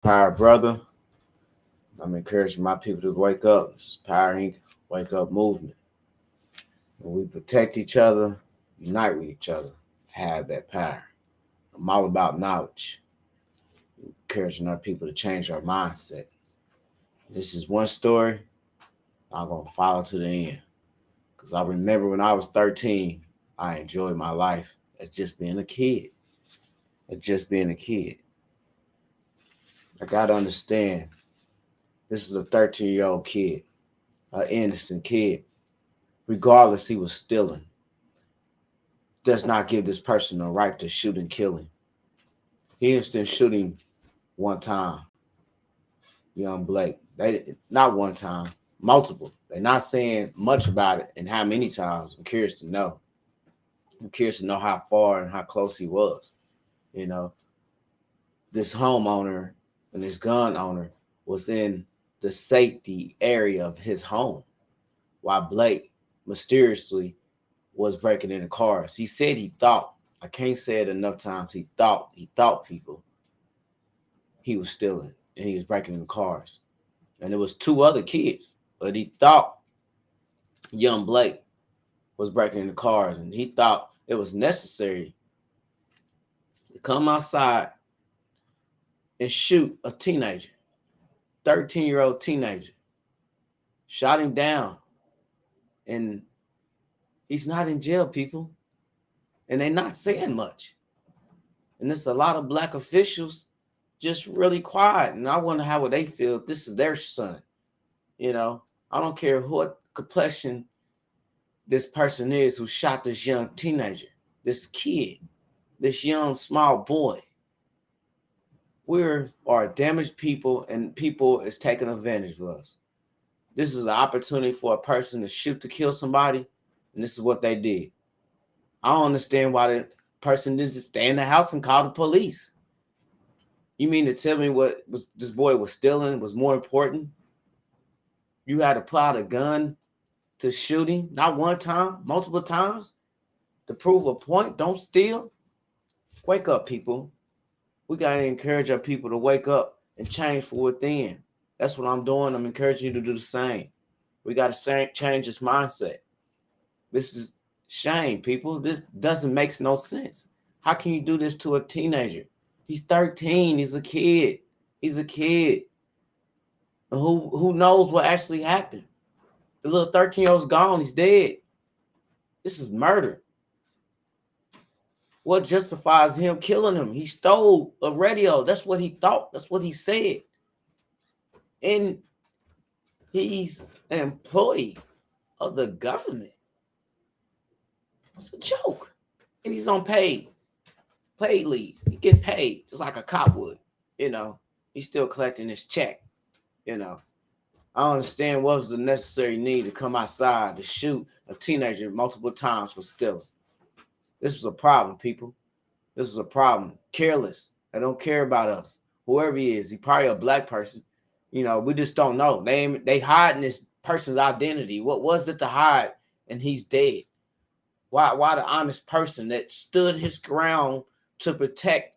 Power brother, I'm encouraging my people to wake up. It's powering wake up movement. When we protect each other, unite with each other, have that power. I'm all about knowledge, encouraging our people to change our mindset. This is one story I'm gonna follow to the end. Cause I remember when I was 13, I enjoyed my life as just being a kid. As just being a kid. I gotta understand this is a 13-year-old kid, an innocent kid. Regardless, he was stealing. Does not give this person a right to shoot and kill him. He instant shooting one time, young Blake. They not one time, multiple. They're not saying much about it and how many times. I'm curious to know. I'm curious to know how far and how close he was. You know, this homeowner and this gun owner was in the safety area of his home while Blake mysteriously was breaking into cars. He said he thought, I can't say it enough times, he thought people he was stealing and he was breaking into cars. And there was two other kids, but he thought young Blake was breaking into cars and he thought it was necessary to come outside and shoot a teenager, 13-year-old teenager, shot him down. And he's not in jail, people. And they're not saying much. And there's a lot of black officials just really quiet. And I wonder how would they feel if this is their son. You know, I don't care what complexion this person is who shot this young teenager, this kid, this young small boy. We are damaged people, and people is taking advantage of us. This is an opportunity for a person to shoot to kill somebody, and this is what they did. I don't understand why the person didn't just stay in the house and call the police. You mean to tell me what was this boy was stealing was more important? You had to pull out a gun to shoot him, not one time, multiple times, to prove a point. Don't steal. Wake up, people. We got to encourage our people to wake up and change for within. That's what I'm doing. I'm encouraging you to do the same. We got to change this mindset. This is shame, people. This doesn't make no sense. How can you do this to a teenager? He's 13. He's a kid. He's a kid. Who knows what actually happened? The little 13-year-old's gone. He's dead. This is murder. What justifies him killing him? He stole a radio. That's what he thought. That's what he said. And he's an employee of the government. It's a joke. And he's on paid leave. He getting paid just like a cop would. You know, he's still collecting his check. You know, I don't understand what was the necessary need to come outside to shoot a teenager multiple times for stealing. This is a problem, people. This is a problem. Careless. They don't care about us. Whoever he is, he probably a black person. You know, we just don't know. They hiding this person's identity. What was it to hide? And he's dead. Why the honest person that stood his ground to protect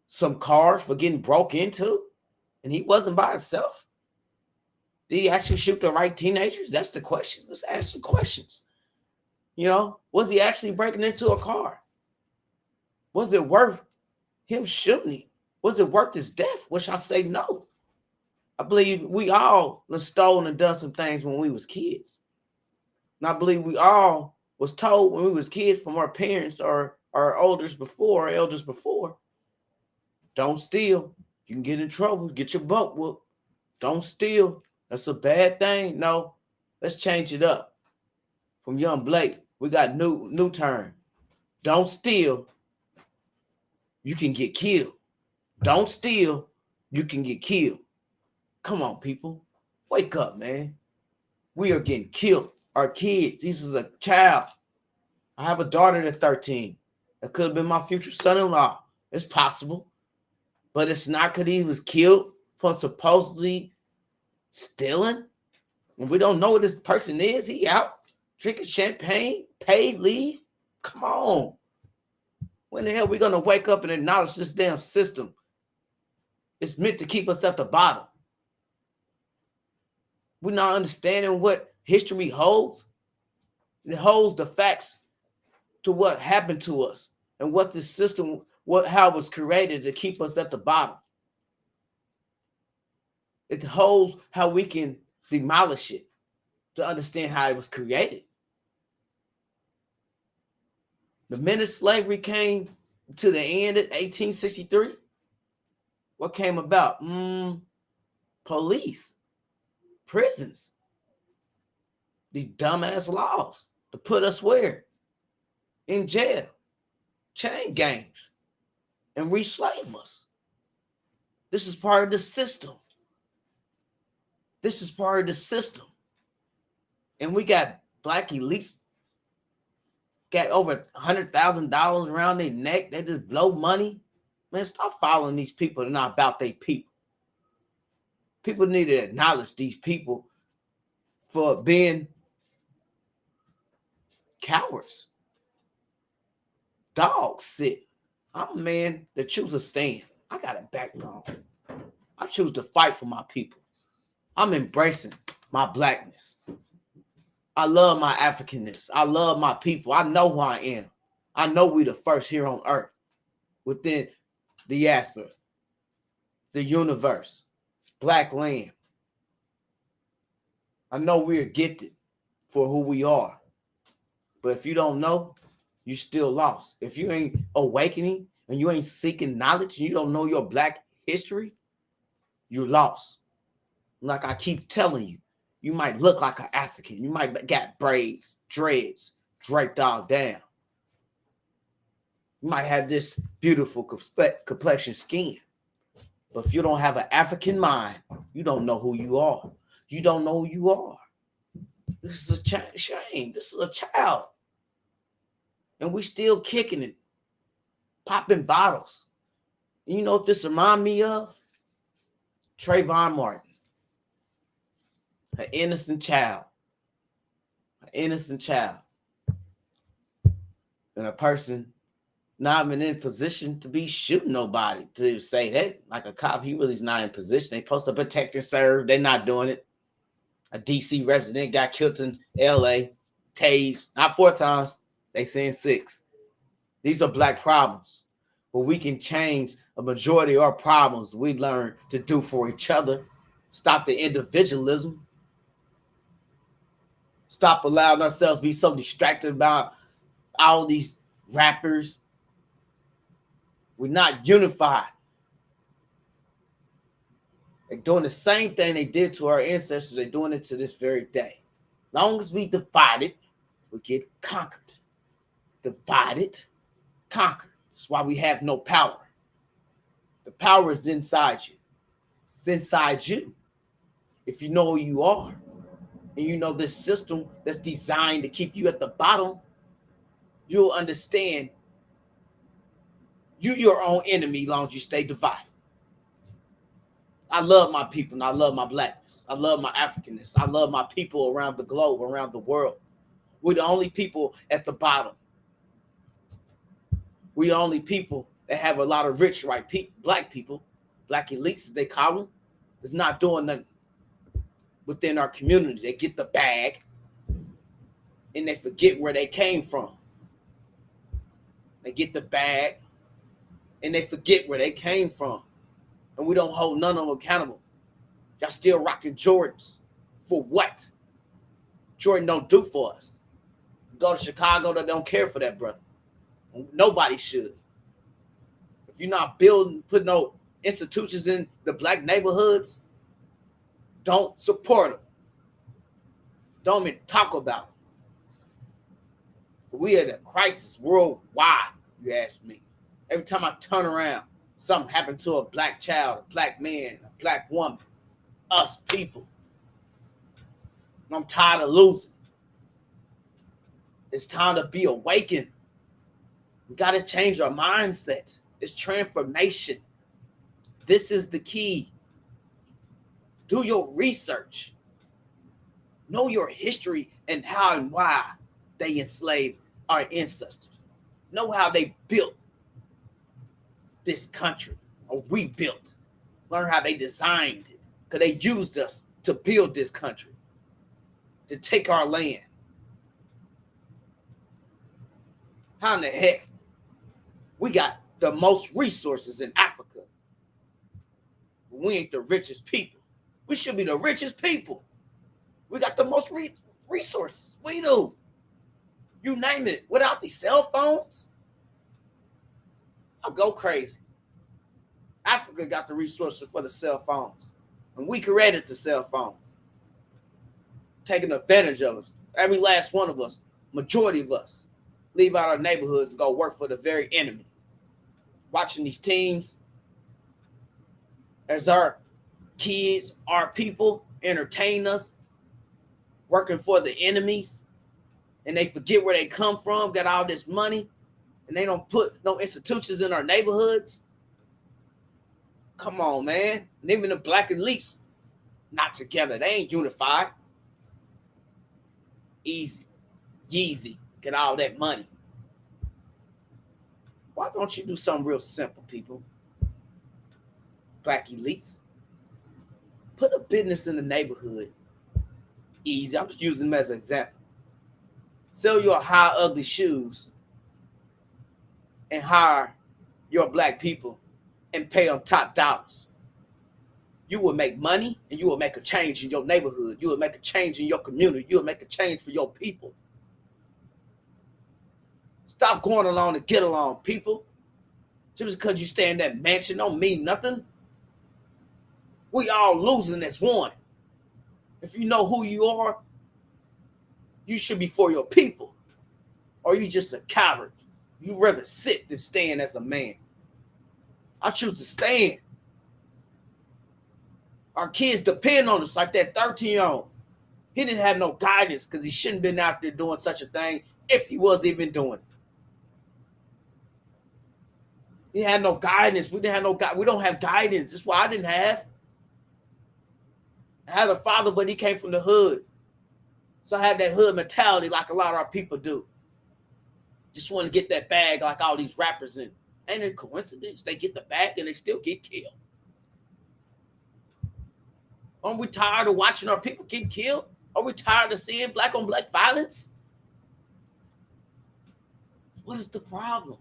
some cars for getting broke into, and he wasn't by himself? Did he actually shoot the right teenagers? That's the question. Let's ask some questions. You know, was he actually breaking into a car? Was it worth him shooting him? Was it worth his death? Which I say no. I believe we all stolen and done some things when we was kids. And I believe we all was told when we was kids from our parents or our elders before, don't steal. You can get in trouble, get your butt whooped. Don't steal. That's a bad thing. No, let's change it up. From young Blake, we got new turn. Don't steal. You can get killed. Don't steal. You can get killed. Come on, people. Wake up, man. We are getting killed. Our kids. This is a child. I have a daughter that's 13. That could have been my future son-in-law. It's possible. But it's not because he was killed for supposedly stealing. And we don't know what this person is. He out drinking champagne, paid leave. Come on. When the hell are we going to wake up and acknowledge this damn system It's meant to keep us at the bottom. We're not understanding what history holds. It holds the facts to what happened to us and what the system, how it was created to keep us at the bottom. It holds how we can demolish it to understand how it was created. The minute slavery came to the end in 1863, what came about? Police, prisons, these dumbass laws to put us where? In jail, chain gangs, and re-slave us. This is part of the system. This is part of the system. And we got black elites got over $100,000 around their neck. They just blow money. Man, stop following these people. They're not about their people. People need to acknowledge these people for being cowards. Dogs sit. I'm a man that chooses to stand. I got a backbone. I choose to fight for my people. I'm embracing my blackness. I love my Africanness. I love my people. I know who I am. I know we the first here on earth within the diaspora, the universe, black land. I know we're gifted for who we are. But if you don't know, you're still lost. If you ain't awakening and you ain't seeking knowledge and you don't know your black history, you're lost. Like I keep telling you, you might look like an African. You might got braids, dreads, draped all down. You might have this beautiful complexion skin. But if you don't have an African mind, you don't know who you are. You don't know who you are. This is a shame. This is a child. And we still kicking it, popping bottles. And you know what this reminds me of? Trayvon Martin. An innocent child. An innocent child. And a person not even in position to be shooting nobody to say that. Like a cop, he really is not in position. They supposed to protect and serve. They're not doing it. A DC resident got killed in LA, tased, not 4 times. They saying 6. These are black problems. But we can change a majority of our problems we learn to do for each other. Stop the individualism. Stop allowing ourselves to be so distracted about all these rappers. We're not unified. They're doing the same thing they did to our ancestors. They're doing it to this very day. As long as we divided, we get conquered. Divided, conquered. That's why we have no power. The power is inside you. It's inside you. If you know who you are, and you know this system that's designed to keep you at the bottom, you'll understand you're your own enemy as long as you stay divided. I love my people and I love my blackness. I love my Africanness. I love my people around the globe, around the world. We're the only people at the bottom. We're the only people that have a lot of rich black people, black elites as they call them, that's not doing nothing within our community. They get the bag and they forget where they came from. They get the bag and they forget where they came from. And we don't hold none of them accountable. Y'all still rocking Jordans. For what? Jordan don't do for us. Go to Chicago, they don't care for that, brother. Nobody should. If you're not building, putting no institutions in the black neighborhoods, don't support them. Don't even talk about them. We are at a crisis worldwide, you ask me. Every time I turn around, something happened to a black child, a black man, a black woman, us people. And I'm tired of losing. It's time to be awakened. We got to change our mindset. It's transformation. This is the key. Do your research. Know your history and how and why they enslaved our ancestors. Know how they built this country, or we built. Learn how they designed it. Because they used us to build this country, to take our land. How in the heck we got the most resources in Africa? We ain't the richest people. We should be the richest people. We got the most resources. We do. You name it. Without these cell phones, I'll go crazy. Africa got the resources for the cell phones. And we created the cell phones. Taking advantage of us. Every last one of us, majority of us, leave out our neighborhoods and go work for the very enemy. Watching these teams as our kids, our people entertain us, working for the enemies, and they forget where they come from, got all this money, and they don't put no institutions in our neighborhoods. Come on, man. And even the black elites, not together. They ain't unified. Easy. Yeezy. Get all that money. Why don't you do something real simple, people? Black elites. Put a business in the neighborhood. Easy. I'm just using them as an example. Sell your high, ugly shoes and hire your black people and pay them top dollars. You will make money and you will make a change in your neighborhood. You will make a change in your community. You will make a change for your people. Stop going along to get along, people. Just because you stay in that mansion don't mean nothing. We all losing as one. If you know who you are, you should be for your people. Or you just a coward. You rather sit than stand as a man. I choose to stand. Our kids depend on us like that 13-year-old. He didn't have no guidance because he shouldn't have been out there doing such a thing if he was even doing it. He had no guidance. We don't have guidance. That's why I didn't have. I had a father, but he came from the hood. So I had that hood mentality like a lot of our people do. Just want to get that bag like all these rappers in. Ain't it a coincidence? They get the bag and they still get killed. Aren't we tired of watching our people get killed? Are we tired of seeing black on black violence? What is the problem?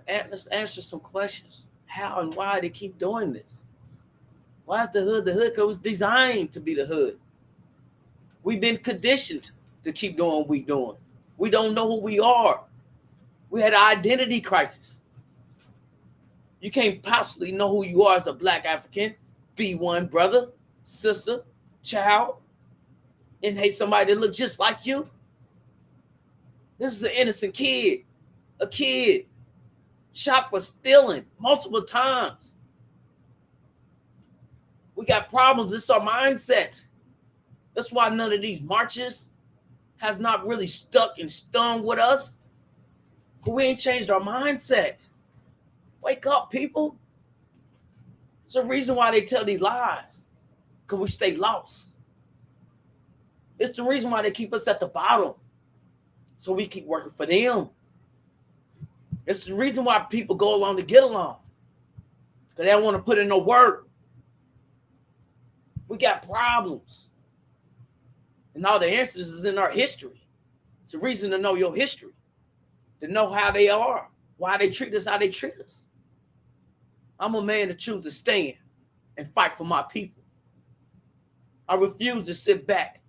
Let's answer some questions. How and why they keep doing this? Why is the hood the hood? Because it was designed to be the hood. We've been conditioned to keep doing what we're doing. We don't know who we are. We had an identity crisis. You can't possibly know who you are as a black African, be one brother, sister, child, and hate somebody that look just like you. This is an innocent kid. A kid shot for stealing multiple times. We got problems. It's our mindset. That's why none of these marches has not really stuck and stung with us. But we ain't changed our mindset. Wake up, people. There's a reason why they tell these lies. Because we stay lost. It's the reason why they keep us at the bottom. So we keep working for them. It's the reason why people go along to get along. Because they don't want to put in no work. We got problems. And all the answers is in our history. It's a reason to know your history. To know how they are. Why they treat us how they treat us. I'm a man that chooses to stand and fight for my people. I refuse to sit back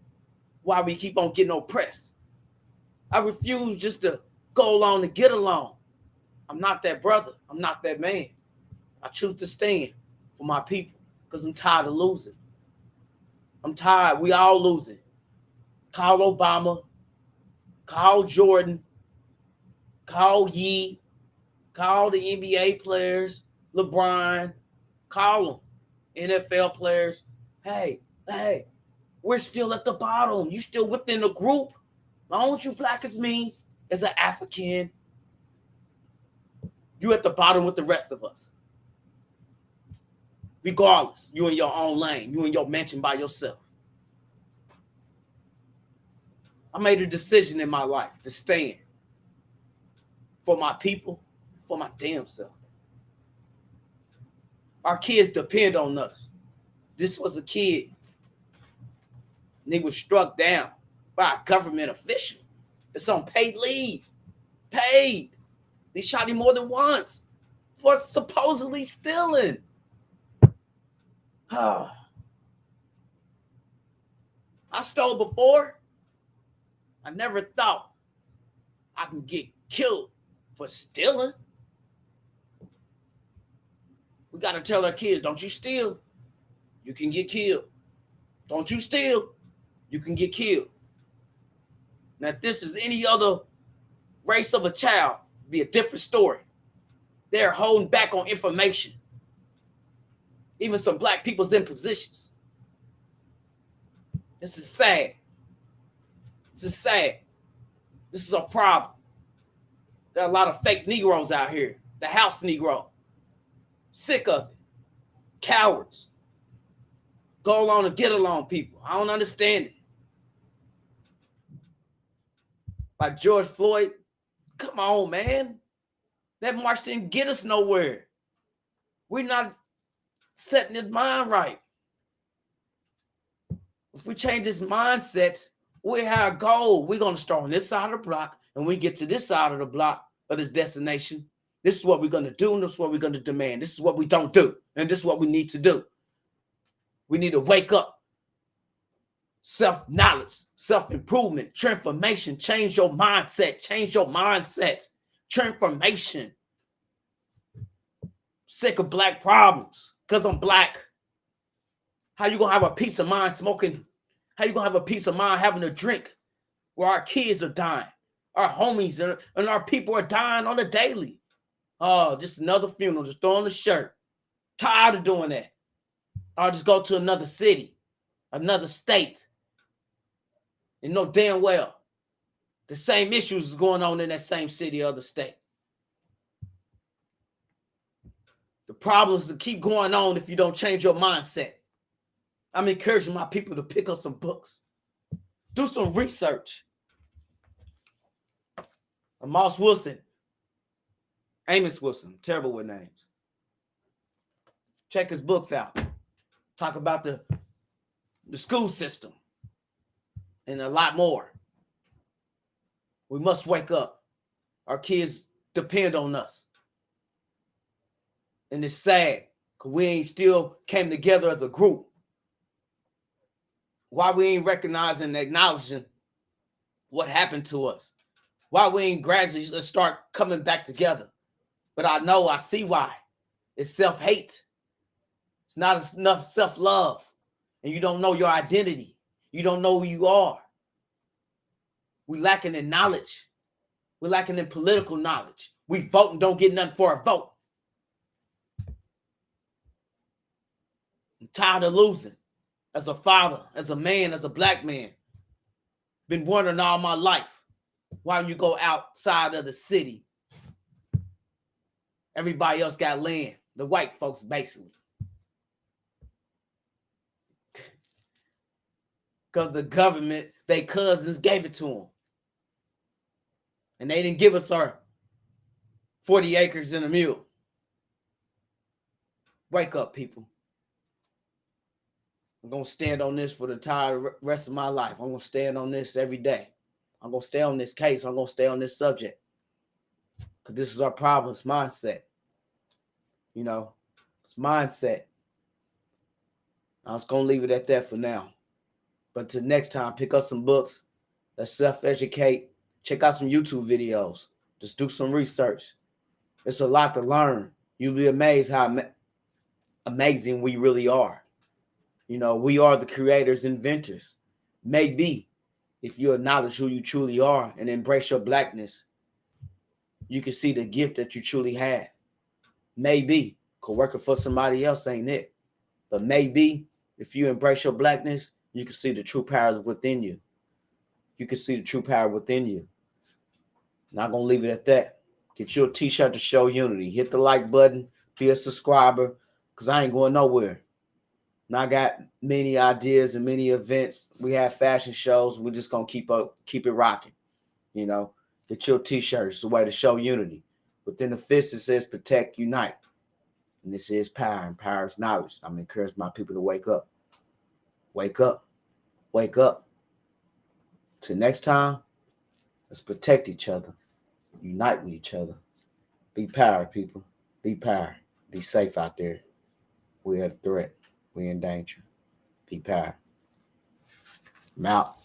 while we keep on getting oppressed. I refuse just to go along to get along. I'm not that brother. I'm not that man. I choose to stand for my people because I'm tired of losing. I'm tired. We all losing. Call Obama. Call Jordan. Call Yee. Call the NBA players. LeBron. Call them. NFL players. Hey, we're still at the bottom. You still within the group. As long as you black as me, as an African, you at the bottom with the rest of us. Regardless, you in your own lane. You in your mansion by yourself. I made a decision in my life to stand for my people, for my damn self. Our kids depend on us. This was a kid, and he was struck down by a government official. It's on paid leave. Paid. They shot him more than once for supposedly stealing. I stole before. I never thought I can get killed for stealing. We got to tell our kids, don't you steal, you can get killed. Don't you steal, you can get killed. Now, if this is any other race of a child, it'd be a different story. They're holding back on information. Even some black people's in positions. This is sad. This is sad. This is a problem. There are a lot of fake Negroes out here. The house Negro. Sick of it. Cowards. Go along and get along people. I don't understand it. Like George Floyd. Come on, man. That march didn't get us nowhere. We're not setting his mind right. If we change his mindset, we have a goal. We're going to start on this side of the block, and we get to this side of the block of this destination. This is what we're going to do, and this is what we're going to demand. This is what we don't do, and this is what we need to do. We need to wake up. Self-knowledge, self-improvement, transformation. Change your mindset. Change your mindset. Transformation. Sick of black problems because I'm black. How you going to have a peace of mind smoking? How you going to have a peace of mind having a drink where our kids are dying? Our homies and our people are dying on the daily. Oh, just another funeral. Just throw on the shirt. Tired of doing that. I'll just go to another city, another state. And know damn well the same issues is going on in that same city or other state. The problems that keep going on if you don't change your mindset. I'm encouraging my people to pick up some books. Do some research. Amos Wilson. Amos Wilson. Terrible with names. Check his books out. Talk about the school system. And a lot more. We must wake up. Our kids depend on us. And it's sad because we ain't still came together as a group. Why we ain't recognizing and acknowledging what happened to us. Why we ain't gradually start coming back together. But I see why. It's self-hate. It's not enough self-love. And you don't know your identity. You don't know who you are. We lacking in knowledge. We're lacking in political knowledge. We vote and don't get nothing for a vote. I'm tired of losing. As a father, as a man, as a black man. Been wondering all my life. Why don't you go outside of the city? Everybody else got land. The white folks, basically. Because the government, they cousins gave it to them. And they didn't give us our 40 acres and a mule. Wake up, people. I'm going to stand on this for the entire rest of my life. I'm going to stand on this every day. I'm going to stay on this case. I'm going to stay on this subject. Because this is our problem. It's mindset. You know, it's mindset. I was going to leave it at that for now. But till next time, pick up some books. Let's self-educate. Check out some YouTube videos. Just do some research. It's a lot to learn. You'll be amazed how amazing we really are. You know, we are the creators, inventors. Maybe if you acknowledge who you truly are and embrace your blackness, you can see the gift that you truly have. Maybe, because working for somebody else ain't it. But maybe if you embrace your blackness, you can see the true powers within you. You can see the true power within you. Not going to leave it at that. Get you a t-shirt to show unity. Hit the like button. Be a subscriber, because I ain't going nowhere. And I got many ideas and many events. We have fashion shows. We're just going to keep it rocking. You know, get your t-shirt. It's a way to show unity. Within the fist, it says protect, unite. And this is power, and power is knowledge. I'm encouraging my people to wake up. Wake up. Wake up. Till next time, let's protect each other. Unite with each other. Be power, people. Be power. Be safe out there. We're a threat. We're in danger. Be power. I'm out.